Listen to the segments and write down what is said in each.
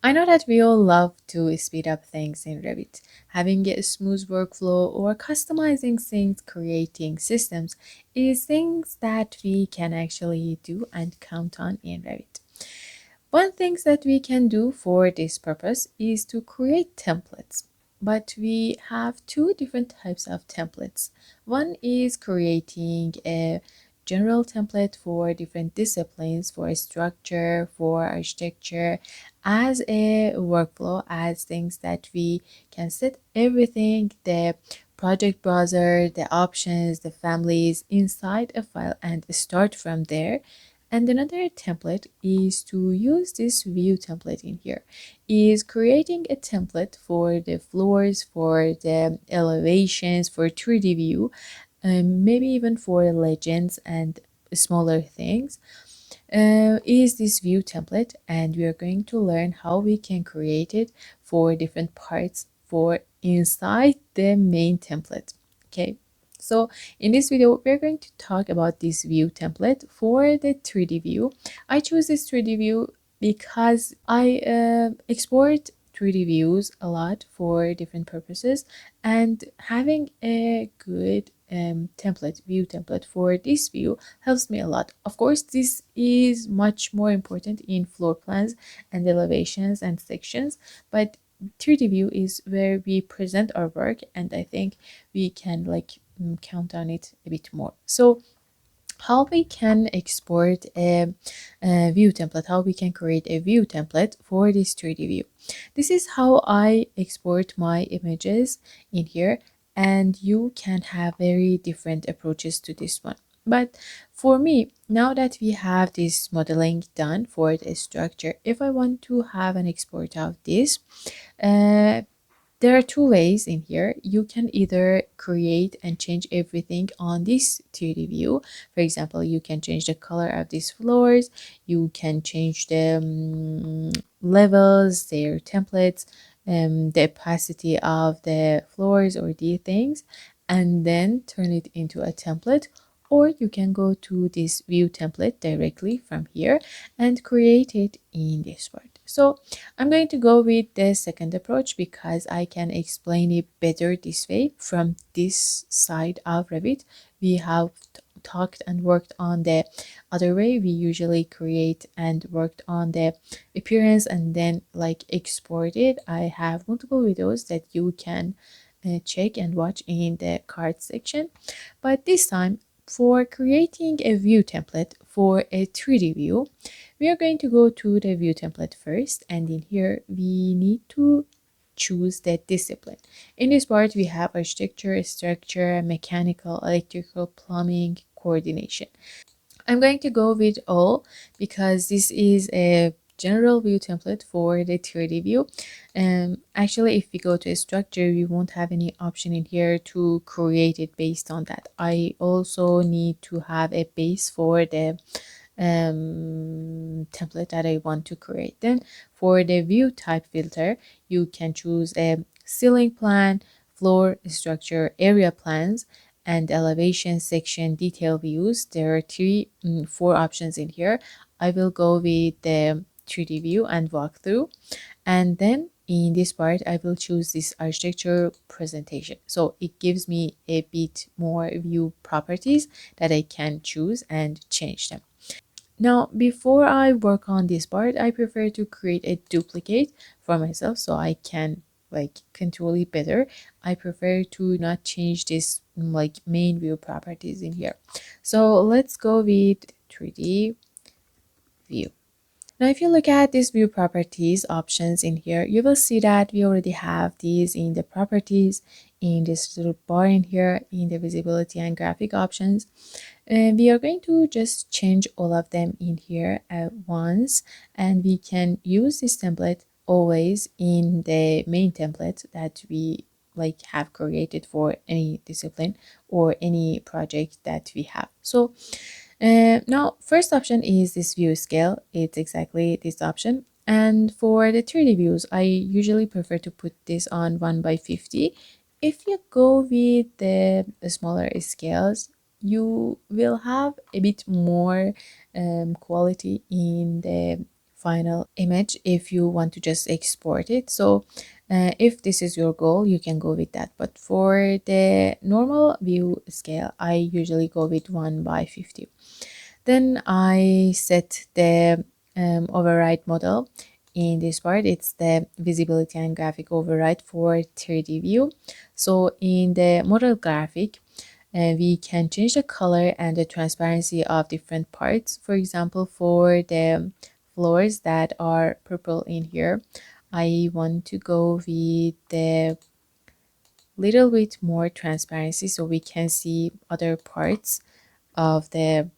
I know that we all love to speed up things in Revit. Having a smooth workflow or customizing things, creating systems is things that we can actually do and count on in Revit. One thing that we can do for this purpose is to create templates. But we have two different types of templates. One is creating a general template for different disciplines, for structure, for architecture, as a workflow, as things that we can set everything, the project browser, the options, the families inside a file and start from there. And another template is to use this view template in here, is creating a template for the floors, for the elevations, for 3D view, maybe even for legends and smaller things, is this view template, and we are going to learn how we can create it for different parts for inside the main template. Okay, so in this video we're going to talk about this view template for the 3D view. I choose this 3D view because I export 3D views a lot for different purposes, and having a good view template for this view helps me a lot. Of course, this is much more important in floor plans and elevations and sections, but 3D view is where we present our work, and I think we can count on it a bit more. So how we can export a view template, how we can create a view template for this 3D view. This is how I export my images in here, and you can have very different approaches to this one. But for me, now that we have this modeling done for the structure, if I want to have an export of this, uh, there are two ways in here. You can either create and change everything on this 3D view. For example, you can change the color of these floors, you can change the levels, their templates, the opacity of the floors or the things, and then turn it into a template. Or you can go to this view template directly from here and create it in this part. So I'm going to go with the second approach because I can explain it better this way. From this side of Revit, we have talked and worked on the other way. We usually create and worked on the appearance and then export it. I have multiple videos that you can check and watch in the card section. But this time, for creating a view template for a 3D view, we are going to go to the view template first, and in here we need to choose the discipline. In this part we have architecture, structure, mechanical, electrical, plumbing, coordination. I'm going to go with all because this is a general view template for the 3D view. Actually, if we go to a structure, we won't have any option in here to create it based on that. I also need to have a base for the template that I want to create. Then for the view type filter, you can choose a ceiling plan, floor, structure, area plans, and elevation, section, detail views. There are four options in here. I will go with the 3D view and walk through, and then in this part I will choose this architecture presentation, so it gives me a bit more view properties that I can choose and change them. Now, before I work on this part, I prefer to create a duplicate for myself so I can control it better. I prefer to not change this main view properties in here. So let's go with 3D view. Now, if you look at these view properties options in here, you will see that we already have these in the properties, in this little bar in here, in the visibility and graphic options. And we are going to just change all of them in here at once, and we can use this template always in the main template that we have created for any discipline or any project that we have. So now, first option is this view scale. It's exactly this option. And for the 3D views, I usually prefer to put this on 1/50. If you go with the smaller scales, you will have a bit more quality in the final image if you want to just export it. So if this is your goal, you can go with that. But for the normal view scale, I usually go with 1 by 50. Then I set the override model. In this part, it's the visibility and graphic override for 3D view. So in the model graphic, we can change the color and the transparency of different parts. For example, for the floors that are purple in here, I want to go with the little bit more transparency so we can see other parts of the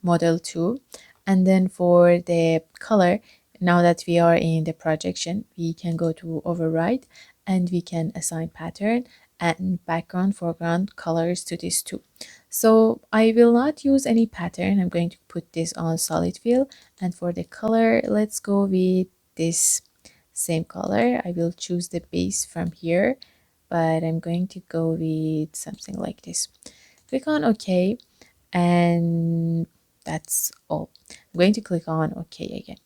model 2. And then for the color, now that we are in the projection, we can go to override and we can assign pattern and background foreground colors to this too. So I will not use any pattern. I'm going to put this on solid fill, and for the color, let's go with this same color. I will choose the base from here, but I'm going to go with something like this. Click on OK, and that's all. I'm going to click on OK again.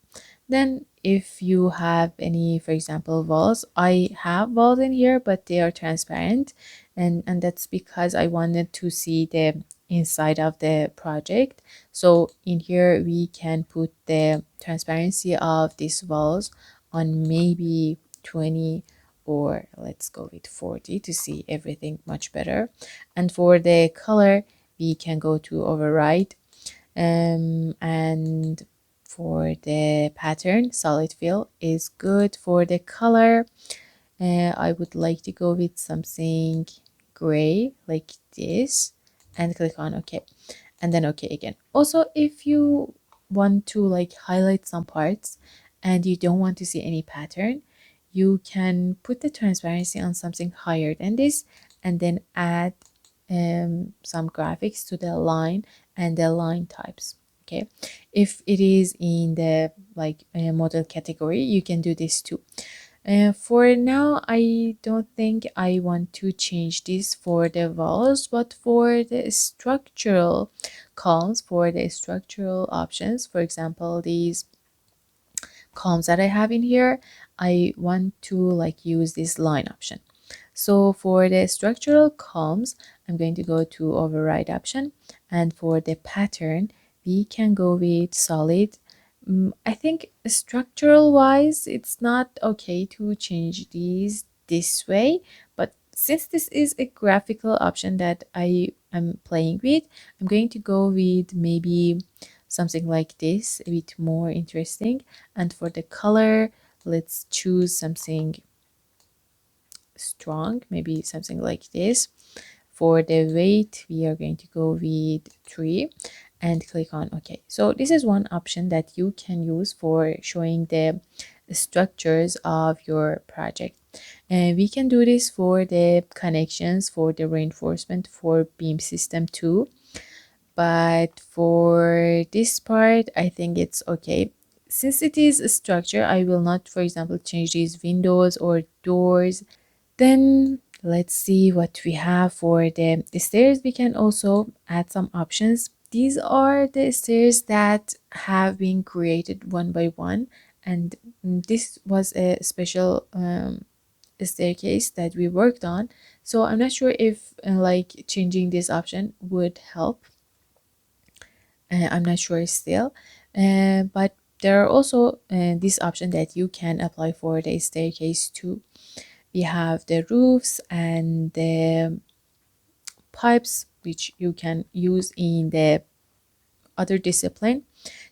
Then if you have any, for example, walls, I have walls in here, but they are transparent, and that's because I wanted to see the inside of the project. So in here we can put the transparency of these walls on maybe 20, or let's go with 40 to see everything much better. And for the color, we can go to override, and for the pattern, solid fill is good. For the color, I would like to go with something gray like this, and click on OK, and then OK again. Also, if you want to like highlight some parts and you don't want to see any pattern, you can put the transparency on something higher than this, and then add some graphics to the line and the line types. Okay, if it is in the like model category, you can do this too. For now, I don't think I want to change this for the walls, but for the structural columns, for the structural options, for example, these columns that I have in here, I want to like use this line option. So for the structural columns, I'm going to go to override option, and for the pattern, we can go with solid. I think structural wise, it's not okay to change these this way, but since this is a graphical option that I am playing with, I'm going to go with maybe something like this, a bit more interesting. And for the color, let's choose something strong, maybe something like this. For the weight, we are going to go with 3 and click on OK. So this is one option that you can use for showing the structures of your project. And we can do this for the connections, for the reinforcement, for beam system too. But for this part, I think it's okay. Since it is a structure, I will not, for example, change these windows or doors. Then let's see what we have for the stairs. We can also add some options. These are the stairs that have been created one by one, and this was a special staircase that we worked on. So I'm not sure if like changing this option would help. I'm not sure still, but there are also this option that you can apply for the staircase too. We have the roofs and the pipes, which you can use in the other discipline.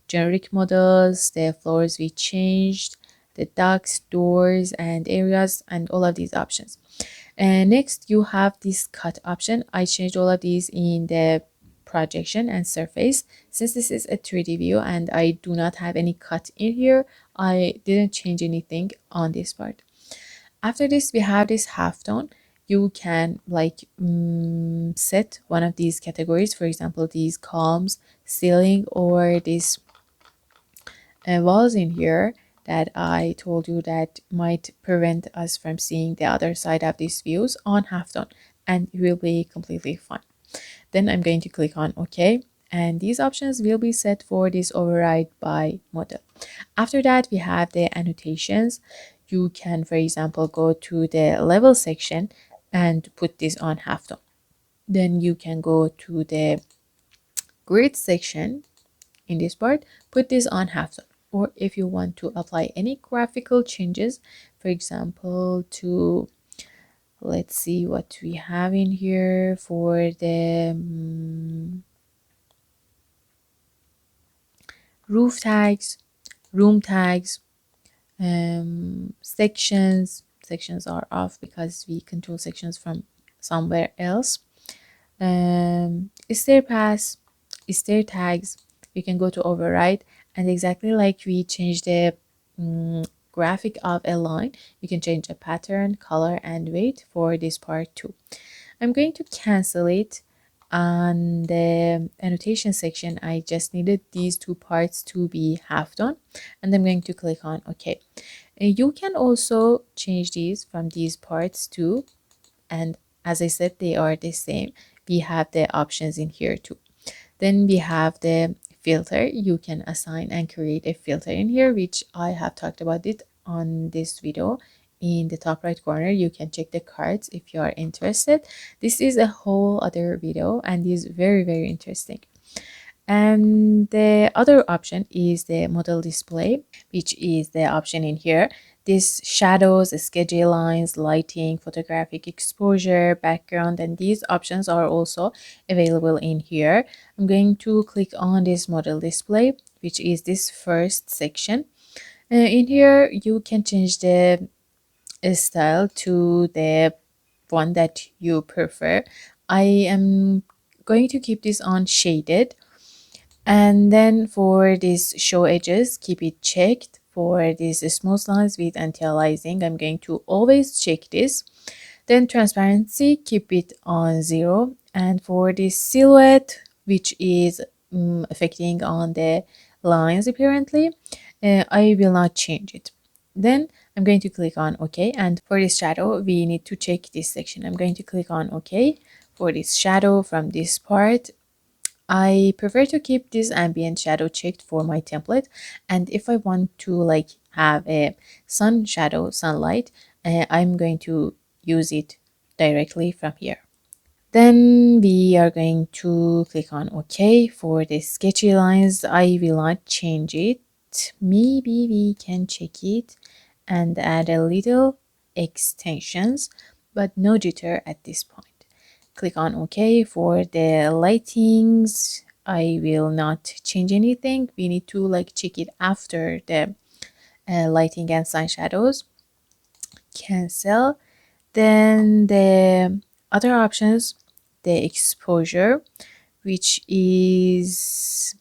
Generic models, the floors we changed, the ducts, doors, and areas, and all of these options. And next, you have this cut option. I changed all of these in the projection and surface. Since this is a 3D view and I do not have any cut in here, I didn't change anything on this part. After this, we have this halftone. You can like set one of these categories, for example, these columns, ceiling, or these walls in here that I told you that might prevent us from seeing the other side of these views on halftone, and it will be completely fine. Then I'm going to click on OK, and these options will be set for this override by model. After that, we have the annotations. You can, for example, go to the level section and put this on halftone. Then you can go to the grid section in this part, put this on halftone. Or if you want to apply any graphical changes, for example, to, let's see what we have in here for the roof tags, room tags, sections are off because we control sections from somewhere else. Stair pass, stair tags, you can go to override, and exactly like we changed the graphic of a line, you can change a pattern, color, and weight for this part too. I'm going to cancel it. On the annotation section, I just needed these two parts to be halftone, and I'm going to click on OK. You can also change these from these parts too, and as I said, they are the same. We have the options in here too. Then we have the filter. You can assign and create a filter in here, which I have talked about it on this video. In the top right corner, you can check the cards if you are interested. This is a whole other video and is very, very interesting. And the other option is the model display, which is the option in here. This shadows, schedule lines, lighting, photographic exposure, background, and these options are also available in here. I'm going to click on this model display, which is this first section. In here, you can change the style to the one that you prefer. I am going to keep this on shaded, and then for these show edges, keep it checked. For these smooth lines with anti-aliasing, I'm going to always check this. Then transparency, keep it on 0. And for this silhouette, which is affecting on the lines apparently, I will not change it. Then I'm going to click on OK. And for this shadow, we need to check this section. I'm going to click on OK. For this shadow from this part, I prefer to keep this ambient shadow checked for my template, and if I want to like have a sun shadow sunlight, I'm going to use it directly from here. Then we are going to click on OK. For the sketchy lines, I will not change it. Maybe we can check it and add a little extensions, but no jitter at this point. Click on OK. For the lightings, I will not change anything. We need to like check it after the lighting and sun shadows. Cancel. Then the other options, the exposure, which is,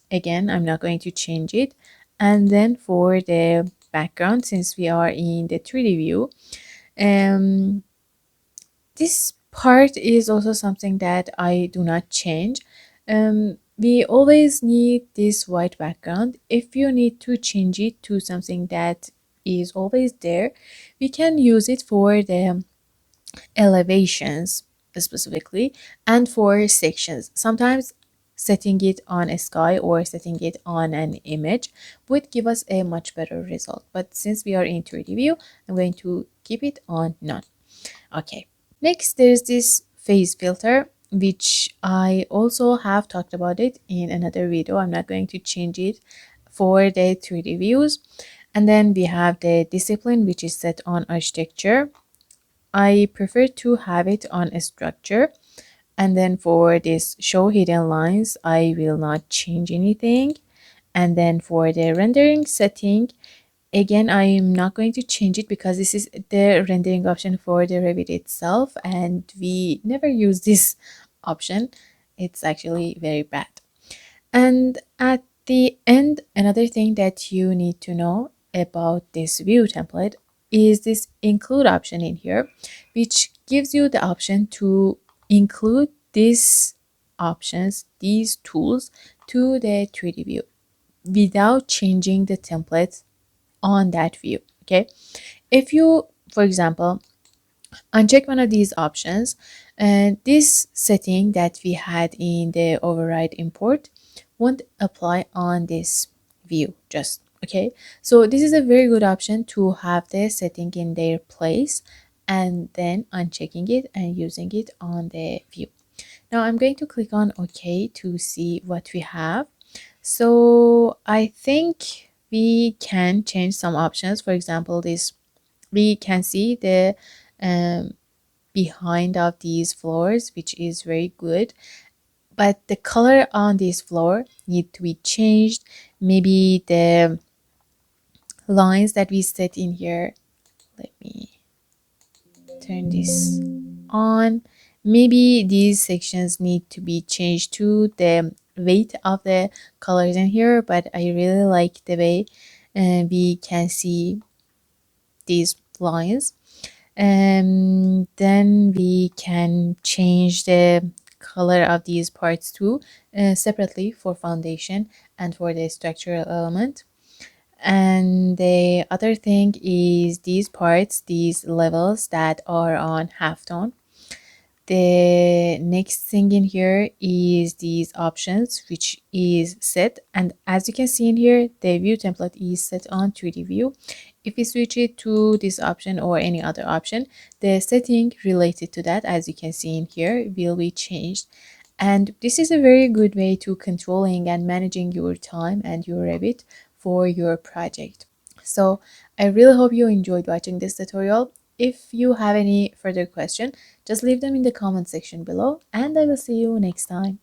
again, I'm not going to change it. And then for the background, since we are in the 3D view, this part is also something that I do not change. We always need this white background. If you need to change it to something that is always there, we can use it for the elevations specifically and for sections. Sometimes setting it on a sky or setting it on an image would give us a much better result. But since we are in 3D view, I'm going to keep it on none. Okay. Next, there's this phase filter, which I also have talked about it in another video. I'm not going to change it for the 3D views. And then we have the discipline, which is set on architecture. I prefer to have it on a structure. And then for this show hidden lines, I will not change anything. And then for the rendering setting, again, I am not going to change it because this is the rendering option for the Revit itself, and we never use this option. It's actually very bad. And at the end, another thing that you need to know about this view template is this include option in here, which gives you the option to include these options, these tools, to the 3D view without changing the template on that view. Okay, if you, for example, uncheck one of these options, And this setting that we had in the override import won't apply on this view just, okay? So this is a very good option to have the setting in their place and then unchecking it and using it on the view. Now I'm going to click on OK to see what we have. So I think we can change some options. For example, this we can see the um, behind of these floors, which is very good, but the color on this floor need to be changed. Maybe the lines that we set in here, let me turn this on. Maybe these sections need to be changed to the weight of the colors in here, but I really like the way we can see these lines. Then we can change the color of these parts too, separately for foundation and for the structural element. And the other thing is these parts, these levels that are on halftone. The next thing in here is these options, which is set. And as you can see in here, the view template is set on 3D view. If we switch it to this option or any other option, the setting related to that, as you can see in here, will be changed. And this is a very good way to controlling and managing your time and your Revit for your project. So I really hope you enjoyed watching this tutorial. If you have any further question, just leave them in the comment section below and I will see you next time.